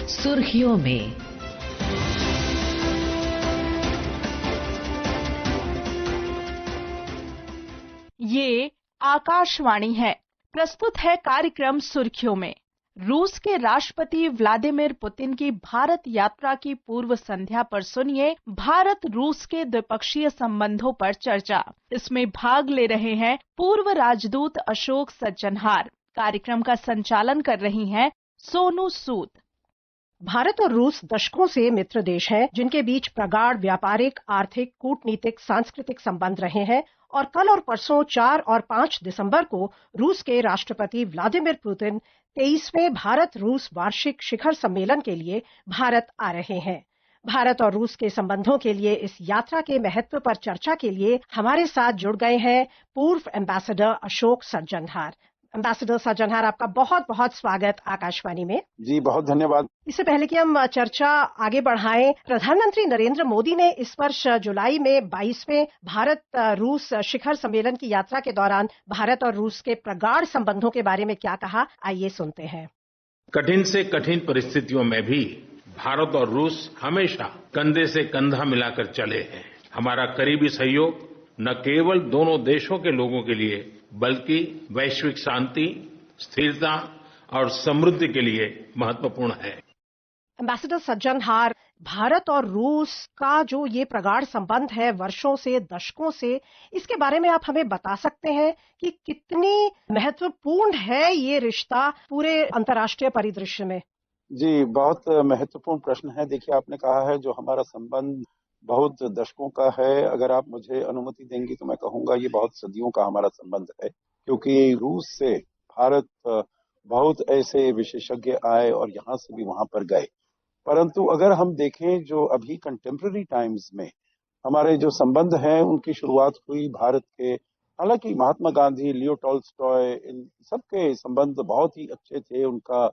सुर्खियों में। ये आकाशवाणी है। प्रस्तुत है कार्यक्रम सुर्खियों में। रूस के राष्ट्रपति व्लादिमीर पुतिन की भारत यात्रा की पूर्व संध्या पर सुनिए भारत रूस के द्विपक्षीय संबंधों पर चर्चा। इसमें भाग ले रहे हैं पूर्व राजदूत अशोक सज्जनहार। कार्यक्रम का संचालन कर रही हैं सोनू सूद। भारत और रूस दशकों से मित्र देश हैं, जिनके बीच प्रगाढ़ व्यापारिक, आर्थिक, कूटनीतिक, सांस्कृतिक संबंध रहे हैं और कल और परसों 4 और 5 दिसंबर को रूस के राष्ट्रपति व्लादिमीर पुतिन 23वें भारत रूस वार्षिक शिखर सम्मेलन के लिए भारत आ रहे हैं। भारत और रूस के संबंधों के लिए इस यात्रा के महत्व पर चर्चा के लिए हमारे साथ जुड़ गए हैं पूर्व एम्बेसडर अशोक सज्जनहार। एम्बेसडर सज्जनहार, आपका बहुत बहुत स्वागत आकाशवाणी में। जी, बहुत धन्यवाद। इससे पहले कि हम चर्चा आगे बढ़ाएं, प्रधानमंत्री नरेंद्र मोदी ने इस वर्ष जुलाई में 22वें भारत रूस शिखर सम्मेलन की यात्रा के दौरान भारत और रूस के प्रगाढ़ संबंधों के बारे में क्या कहा, आइए सुनते हैं। कठिन से कठिन परिस्थितियों में भी भारत और रूस हमेशा कंधे से कंधा मिलाकर चले हैं। हमारा करीबी सहयोग न केवल दोनों देशों के लोगों के लिए बल्कि वैश्विक शांति, स्थिरता और समृद्धि के लिए महत्वपूर्ण है। एम्बेसडर सज्जनहार, भारत और रूस का जो ये प्रगाढ़ संबंध है वर्षों से, दशकों से, इसके बारे में आप हमें बता सकते हैं कि कितनी महत्वपूर्ण है ये रिश्ता पूरे अंतर्राष्ट्रीय परिदृश्य में? जी, बहुत महत्वपूर्ण प्रश्न है। देखिए, आपने कहा है जो हमारा संबंध बहुत दशकों का है। अगर आप मुझे अनुमति देंगी तो मैं कहूँगा ये बहुत सदियों का हमारा संबंध है, क्योंकि रूस से भारत बहुत ऐसे विशेषज्ञ आए और यहाँ से भी वहाँ पर गए। परंतु अगर हम देखें जो अभी कंटेम्पररी टाइम्स में हमारे जो संबंध हैं, उनकी शुरुआत हुई भारत के, हालांकि महात्मा गांधी, लियो टॉल्स्टॉय, इन सबके संबंध बहुत ही अच्छे थे। उनका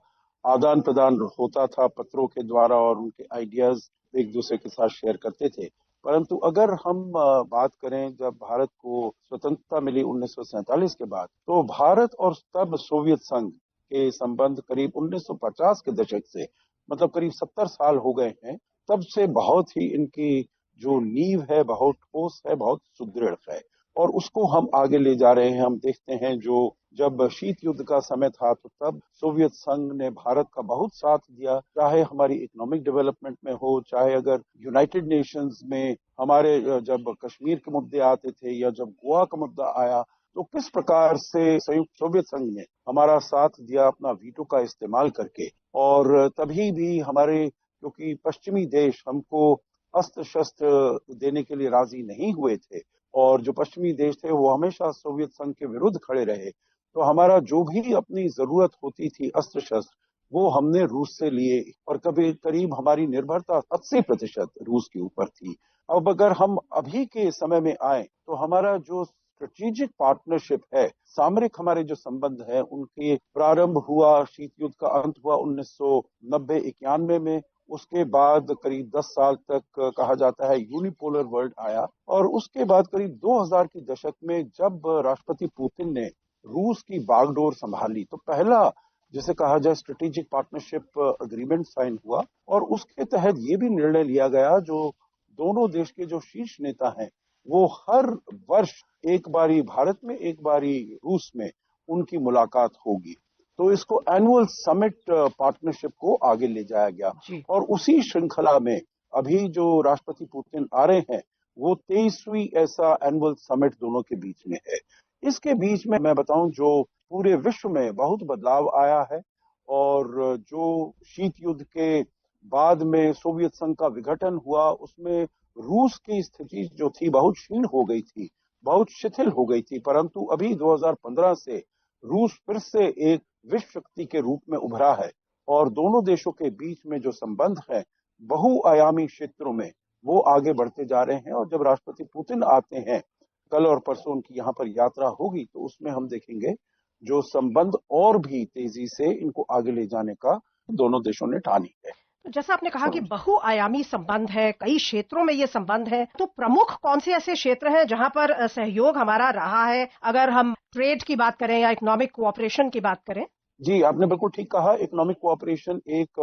आदान प्रदान होता था पत्रों के द्वारा और उनके आइडियाज एक दूसरे के साथ शेयर करते थे। परंतु अगर हम बात करें जब भारत को स्वतंत्रता मिली 1947 के बाद, तो भारत और तब सोवियत संघ के संबंध करीब 1950 के दशक से, मतलब करीब 70 साल हो गए हैं, तब से बहुत ही इनकी जो नींव है बहुत ठोस है, बहुत सुदृढ़ है और उसको हम आगे ले जा रहे हैं। हम देखते हैं जो जब शीत युद्ध का समय था तो तब सोवियत संघ ने भारत का बहुत साथ दिया, चाहे हमारी इकोनॉमिक डेवलपमेंट में हो, चाहे अगर यूनाइटेड नेशंस में हमारे जब कश्मीर के मुद्दे आते थे या जब गोवा का मुद्दा आया, तो किस प्रकार से संयुक्त सोवियत संघ ने हमारा साथ दिया अपना वीटो का इस्तेमाल करके। और तभी भी हमारे, क्योंकि पश्चिमी देश हमको अस्त्र शस्त्र देने के लिए राजी नहीं हुए थे और जो पश्चिमी देश थे वो हमेशा सोवियत संघ के विरुद्ध खड़े रहे, तो हमारा जो भी अपनी जरूरत होती थी अस्त्र शस्त्र, वो हमने रूस से लिए और कभी करीब हमारी निर्भरता 80% रूस के ऊपर थी। अब अगर हम अभी के समय में आए तो हमारा जो स्ट्रेटेजिक पार्टनरशिप है, सामरिक हमारे जो संबंध है, उनके प्रारंभ हुआ, शीत युद्ध का अंत हुआ 1990-91 में। उसके बाद करीब 10 साल तक कहा जाता है यूनिपोलर वर्ल्ड आया और उसके बाद करीब 2000 के दशक में जब राष्ट्रपति पुतिन ने रूस की बागडोर संभाली तो पहला जिसे कहा जाए स्ट्रेटेजिक पार्टनरशिप अग्रीमेंट साइन हुआ और उसके तहत ये भी निर्णय लिया गया जो दोनों देश के जो शीर्ष नेता हैं वो हर वर्ष एक बारी भारत में, एक बारी रूस में उनकी मुलाकात होगी। तो इसको एनुअल समिट पार्टनरशिप को आगे ले जाया गया और उसी श्रृंखला में अभी जो राष्ट्रपति पुतिन आ रहे हैं वो 23वीं ऐसा एनुअल समिट दोनों के बीच में है। इसके बीच में मैं बताऊं जो पूरे विश्व में बहुत बदलाव आया है और जो शीत युद्ध के बाद में सोवियत संघ का विघटन हुआ उसमें रूस की स्थिति जो थी बहुत क्षीण हो गई थी, बहुत शिथिल हो गई थी। परंतु अभी 2015 से रूस फिर से एक विश्व शक्ति के रूप में उभरा है और दोनों देशों के बीच में जो संबंध है बहुआयामी क्षेत्रों में वो आगे बढ़ते जा रहे हैं। और जब राष्ट्रपति पुतिन आते हैं, कल और परसों उनकी यहाँ पर यात्रा होगी, तो उसमें हम देखेंगे जो संबंध और भी तेजी से इनको आगे ले जाने का दोनों देशों ने ठानी है। जैसा आपने कहा कि बहुआयामी संबंध है, कई क्षेत्रों में ये संबंध है, तो प्रमुख कौन से ऐसे क्षेत्र हैं जहां पर सहयोग हमारा रहा है, अगर हम ट्रेड की बात करें या इकोनॉमिक कोऑपरेशन की बात करें? जी, आपने बिल्कुल ठीक कहा। इकोनॉमिक कोऑपरेशन एक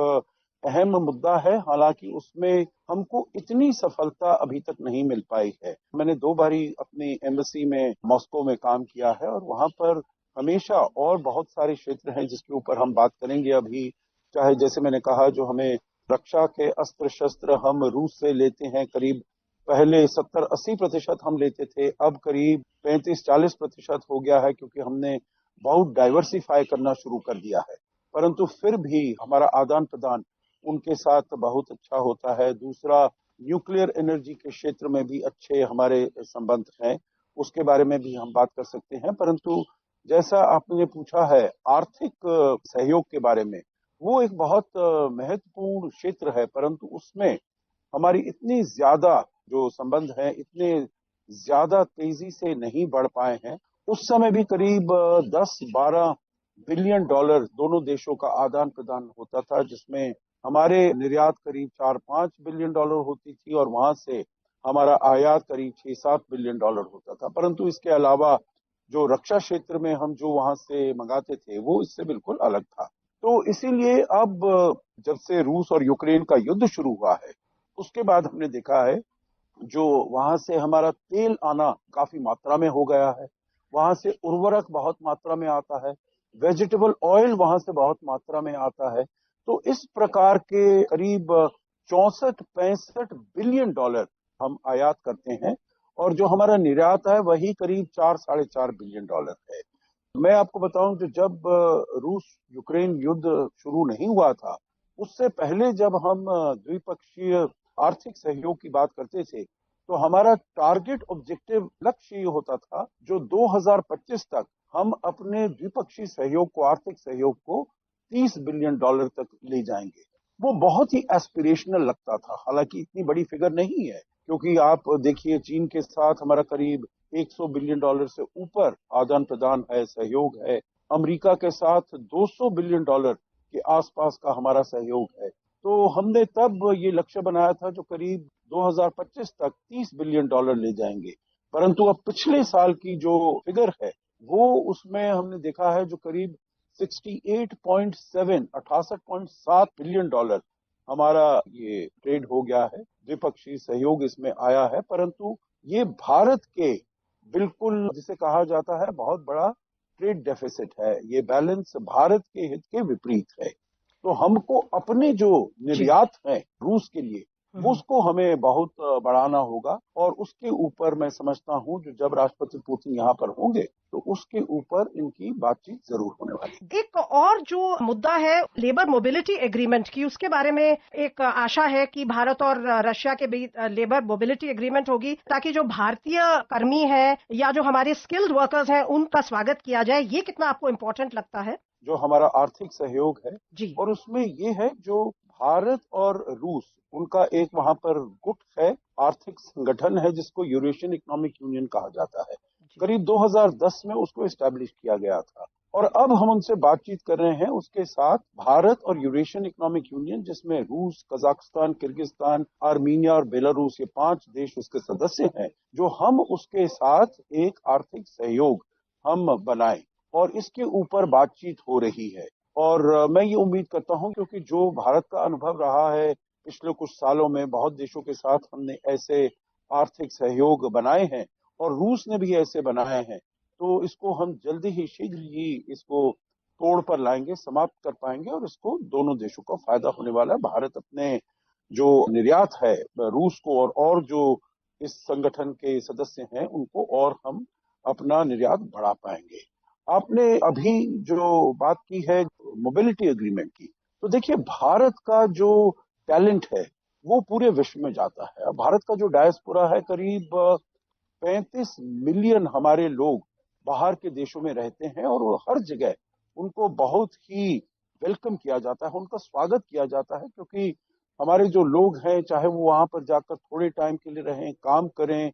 अहम मुद्दा है। हालांकि उसमें हमको इतनी सफलता अभी तक नहीं मिल पाई है। मैंने 2 बारी अपनी एम्बेसी में मॉस्को में काम किया है और वहां पर हमेशा और बहुत सारे क्षेत्र हैं जिसके ऊपर हम बात करेंगे अभी। चाहे जैसे मैंने कहा जो हमें रक्षा के अस्त्र शस्त्र हम रूस से लेते हैं, करीब पहले 70-80% हम लेते थे, अब करीब 35-40% हो गया है, क्योंकि हमने बहुत डाइवर्सिफाई करना शुरू कर दिया है। परंतु फिर भी हमारा आदान प्रदान उनके साथ बहुत अच्छा होता है। दूसरा, न्यूक्लियर एनर्जी के क्षेत्र में भी अच्छे हमारे संबंध हैं, उसके बारे में भी हम बात कर सकते हैं। परंतु जैसा आपने पूछा है आर्थिक सहयोग के बारे में, वो एक बहुत महत्वपूर्ण क्षेत्र है, परंतु उसमें हमारी इतनी ज्यादा जो संबंध है इतने ज्यादा तेजी से नहीं बढ़ पाए हैं। उस समय भी करीब 10-12 बिलियन डॉलर दोनों देशों का आदान प्रदान होता था, जिसमें हमारे निर्यात करीब 4-5 बिलियन डॉलर होती थी और वहां से हमारा आयात करीब 6-7 बिलियन डॉलर होता था। परंतु इसके अलावा जो रक्षा क्षेत्र में हम जो वहां से मंगाते थे वो इससे बिल्कुल अलग था। तो इसीलिए अब जब से रूस और यूक्रेन का युद्ध शुरू हुआ है उसके बाद हमने देखा है जो वहां से हमारा तेल आना काफी मात्रा में हो गया है, वहां से उर्वरक बहुत मात्रा में आता है, वेजिटेबल ऑयल वहां से बहुत मात्रा में आता है। तो इस प्रकार के करीब 64-65 बिलियन डॉलर हम आयात करते हैं और जो हमारा निर्यात है वही करीब 4-4.5 बिलियन डॉलर है। मैं आपको बताऊं जो जब रूस यूक्रेन युद्ध शुरू नहीं हुआ था उससे पहले जब हम द्विपक्षीय आर्थिक सहयोग की बात करते थे तो हमारा टारगेट ऑब्जेक्टिव लक्ष्य ये होता था जो 2025 तक हम अपने द्विपक्षीय सहयोग को, आर्थिक सहयोग को 30 बिलियन डॉलर तक ले जाएंगे। वो बहुत ही एस्पिरेशनल लगता था, हालांकि इतनी बड़ी फिगर नहीं है, क्योंकि आप देखिए चीन के साथ हमारा करीब 100 बिलियन डॉलर से ऊपर आदान प्रदान है, सहयोग है। अमेरिका के साथ 200 बिलियन डॉलर के आसपास का हमारा सहयोग है। तो हमने तब ये लक्ष्य बनाया था जो करीब 2025 तक 30 बिलियन डॉलर ले जाएंगे। परंतु अब पिछले साल की जो फिगर है वो उसमें हमने देखा है जो करीब 68.7 बिलियन डॉलर हमारा ये ट्रेड हो गया है, द्विपक्षीय सहयोग इसमें आया है। परंतु ये भारत के बिल्कुल जिसे कहा जाता है बहुत बड़ा ट्रेड डेफिसिट है, ये बैलेंस भारत के हित के विपरीत है। तो हमको अपने जो निर्यात है रूस के लिए उसको हमें बहुत बढ़ाना होगा और उसके ऊपर मैं समझता हूं जो जब राष्ट्रपति पुतिन यहाँ पर होंगे तो उसके ऊपर इनकी बातचीत जरूर होने वाली है। एक और जो मुद्दा है लेबर मोबिलिटी एग्रीमेंट की, उसके बारे में एक आशा है कि भारत और रशिया के बीच लेबर मोबिलिटी एग्रीमेंट होगी ताकि जो भारतीय कर्मी है या जो हमारे स्किल्ड वर्कर्स हैं उनका स्वागत किया जाए। ये कितना आपको इम्पोर्टेंट लगता है? जो हमारा आर्थिक सहयोग है जी, और उसमें ये है जो भारत और रूस उनका एक वहां पर गुट है, आर्थिक संगठन है जिसको यूरेशियन इकोनॉमिक यूनियन कहा जाता है। करीब 2010 में उसको एस्टैब्लिश किया गया था और अब हम उनसे बातचीत कर रहे हैं। उसके साथ भारत और यूरेशियन इकोनॉमिक यूनियन जिसमें रूस, कजाकिस्तान, किर्गिस्तान, आर्मीनिया और बेलारूस ये 5 देश उसके सदस्य हैं, जो हम उसके साथ एक आर्थिक सहयोग हम बनाएं और इसके ऊपर बातचीत हो रही है। और मैं ये उम्मीद करता हूं क्योंकि जो भारत का अनुभव रहा है पिछले कुछ सालों में, बहुत देशों के साथ हमने ऐसे आर्थिक सहयोग बनाए हैं और रूस ने भी ऐसे बनाए हैं, तो इसको हम जल्दी ही शीघ्र ही इसको तोड़ पर लाएंगे, समाप्त कर पाएंगे और इसको दोनों देशों को फायदा होने वाला है। भारत अपने जो निर्यात है रूस को और जो इस संगठन के सदस्य हैं उनको और हम अपना निर्यात बढ़ा पाएंगे। आपने अभी जो बात की है मोबिलिटी एग्रीमेंट की, तो देखिए भारत का जो टैलेंट है वो पूरे विश्व में जाता है। भारत का जो डायस्पोरा है करीब 35 मिलियन हमारे लोग बाहर के देशों में रहते हैं और वो हर जगह उनको बहुत ही वेलकम किया जाता है, उनका स्वागत किया जाता है, क्योंकि हमारे जो लोग हैं चाहे वो वहां पर जाकर थोड़े टाइम के लिए रहें, काम करें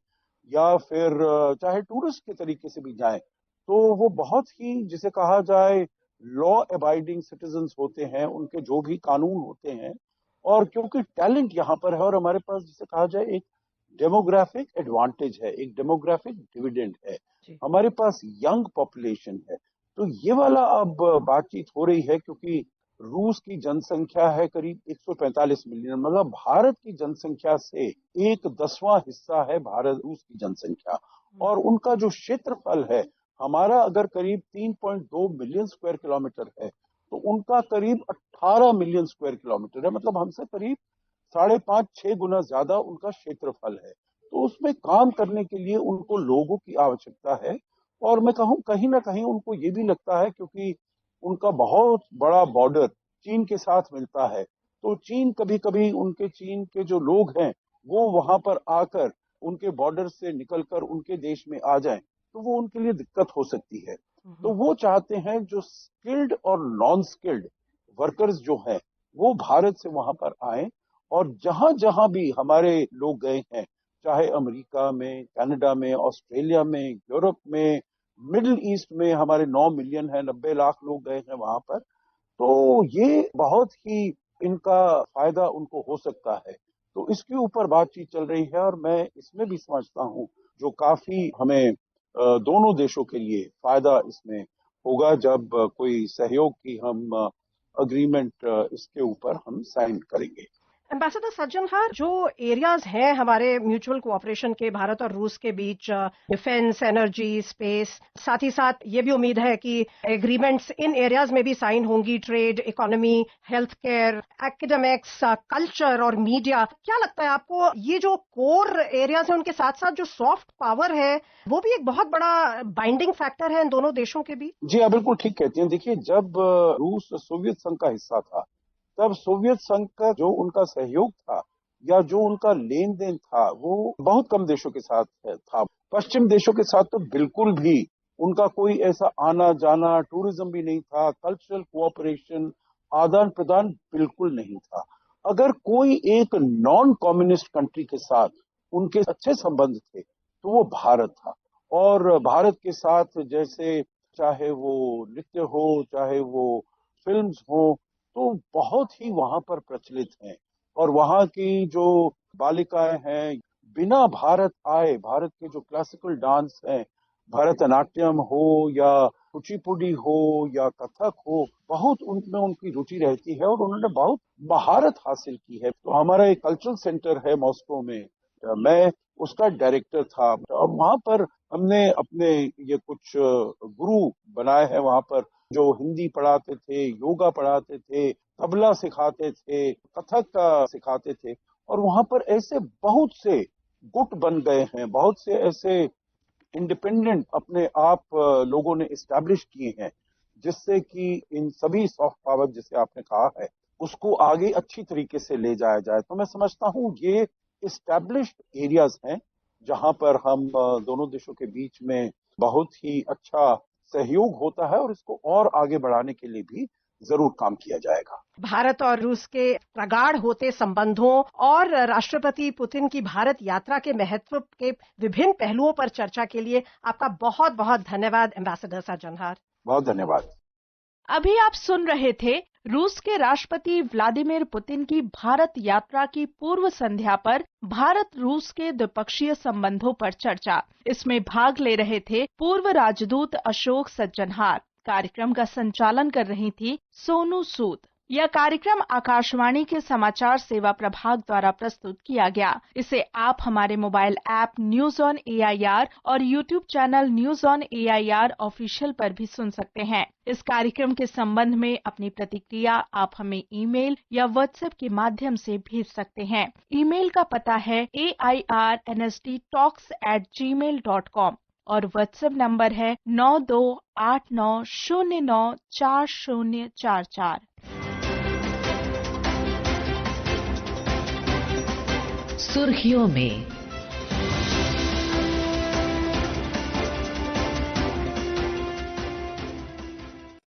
या फिर चाहे टूरिस्ट के तरीके से भी जाएं, तो वो बहुत ही जिसे कहा जाए लॉ अबाइडिंग सिटीजन्स होते हैं, उनके जो भी कानून होते हैं। और क्योंकि टैलेंट यहाँ पर है और हमारे पास जिसे कहा जाए एक डेमोग्राफिक एडवांटेज है, एक डेमोग्राफिक डिविडेंड है, हमारे पास यंग पॉपुलेशन है, तो ये वाला अब बातचीत हो रही है क्योंकि रूस की जनसंख्या है करीब 145 मिलियन, मतलब भारत की जनसंख्या से 1/10वां हिस्सा है भारत रूस की जनसंख्या। और उनका जो क्षेत्रफल है, हमारा अगर करीब 3.2 मिलियन स्क्वायर किलोमीटर है, तो उनका करीब 18 मिलियन स्क्वायर किलोमीटर है, मतलब हमसे करीब 5.5-6 गुना ज्यादा उनका क्षेत्रफल है। तो उसमें काम करने के लिए उनको लोगों की आवश्यकता है। और मैं कहूँ कहीं ना कहीं उनको ये भी लगता है, क्योंकि उनका बहुत बड़ा बॉर्डर चीन के साथ मिलता है, तो चीन कभी कभी उनके चीन के जो लोग हैं वो वहां पर आकर उनके बॉर्डर से निकलकर उनके देश में आ जाएं, तो वो उनके लिए दिक्कत हो सकती है। तो वो चाहते हैं जो स्किल्ड और नॉन स्किल्ड वर्कर्स जो हैं वो भारत से वहां पर आए। और जहां जहां भी हमारे लोग गए हैं, चाहे अमेरिका में, कनाडा में, ऑस्ट्रेलिया में, यूरोप में, मिडिल ईस्ट में हमारे 9 मिलियन है, 90 लाख लोग गए हैं वहां पर। तो ये बहुत ही इनका फायदा उनको हो सकता है। तो इसके ऊपर बातचीत चल रही है और मैं इसमें भी समझता हूं जो काफी हमें दोनों देशों के लिए फायदा इसमें होगा जब कोई सहयोग की हम अग्रीमेंट इसके ऊपर हम साइन करेंगे। एम्बेसडर सज्जनहार, जो एरियाज हैं हमारे म्यूचुअल कोऑपरेशन के भारत और रूस के बीच, डिफेंस, एनर्जी, स्पेस, साथ ही साथ ये भी उम्मीद है कि एग्रीमेंट्स इन एरियाज में भी साइन होंगी, trade, economy, health care, academics, culture और मीडिया। क्या लगता है आपको, ये जो कोर एरियाज हैं उनके साथ साथ जो सॉफ्ट पावर है वो भी एक बहुत बड़ा बाइंडिंग फैक्टर है इन दोनों देशों के बीच? जी आप बिल्कुल ठीक कहती हैं। देखिए, जब रूस सोवियत संघ का हिस्सा था, तब सोवियत संघ का जो उनका सहयोग था या जो उनका लेन देन था वो बहुत कम देशों के साथ था। पश्चिम देशों के साथ तो बिल्कुल भी उनका कोई ऐसा आना जाना, टूरिज्म भी नहीं था, कल्चरल कोऑपरेशन, आदान प्रदान बिल्कुल नहीं था। अगर कोई एक नॉन कम्युनिस्ट कंट्री के साथ उनके अच्छे संबंध थे तो वो भारत था। और भारत के साथ जैसे चाहे वो नृत्य हो, चाहे वो फिल्म्स हो, तो बहुत ही वहां पर प्रचलित हैं। और वहां की जो बालिकाएं हैं, बिना भारत आए भारत के जो क्लासिकल डांस हैं, भरतनाट्यम हो या कुचिपुड़ी हो या कथक हो, बहुत उनमें उनकी रुचि रहती है और उन्होंने बहुत महारत हासिल की है। तो हमारा एक कल्चरल सेंटर है मॉस्को में, मैं उसका डायरेक्टर था। और वहां पर हमने अपने ये कुछ गुरु बनाए हैं वहां पर, जो हिंदी पढ़ाते थे, योगा पढ़ाते थे, तबला सिखाते थे, कथक का सिखाते थे। और वहां पर ऐसे बहुत से गुट बन गए हैं, बहुत से ऐसे इंडिपेंडेंट अपने आप लोगों ने एस्टैब्लिश किए हैं, जिससे कि इन सभी सॉफ्ट पावर जिसे आपने कहा है उसको आगे अच्छी तरीके से ले जाया जाए। तो मैं समझता हूँ ये एस्टैब्लिश्ड एरियाज हैं जहां पर हम दोनों देशों के बीच में बहुत ही अच्छा सहयोग होता है और इसको और आगे बढ़ाने के लिए भी जरूर काम किया जाएगा। भारत और रूस के प्रगाढ़ होते संबंधों और राष्ट्रपति पुतिन की भारत यात्रा के महत्व के विभिन्न पहलुओं पर चर्चा के लिए आपका बहुत बहुत धन्यवाद एम्बेसडर सज्जनहार। बहुत धन्यवाद। अभी आप सुन रहे थे रूस के राष्ट्रपति व्लादिमीर पुतिन की भारत यात्रा की पूर्व संध्या पर भारत रूस के द्विपक्षीय संबंधों पर चर्चा। इसमें भाग ले रहे थे पूर्व राजदूत अशोक सज्जनहार। कार्यक्रम का संचालन कर रही थी सोनू सूद। यह कार्यक्रम आकाशवाणी के समाचार सेवा प्रभाग द्वारा प्रस्तुत किया गया। इसे आप हमारे mobile app news on AIR और YouTube channel news on AIR official पर भी सुन सकते हैं। इस कार्यक्रम के संबंध में अपनी प्रतिक्रिया आप हमें ईमेल या व्हाट्सएप के माध्यम से भेज सकते हैं। ईमेल का पता है airnsttalks@gmail.com और व्हाट्सएप नंबर है 9289094044। सुर्खियों में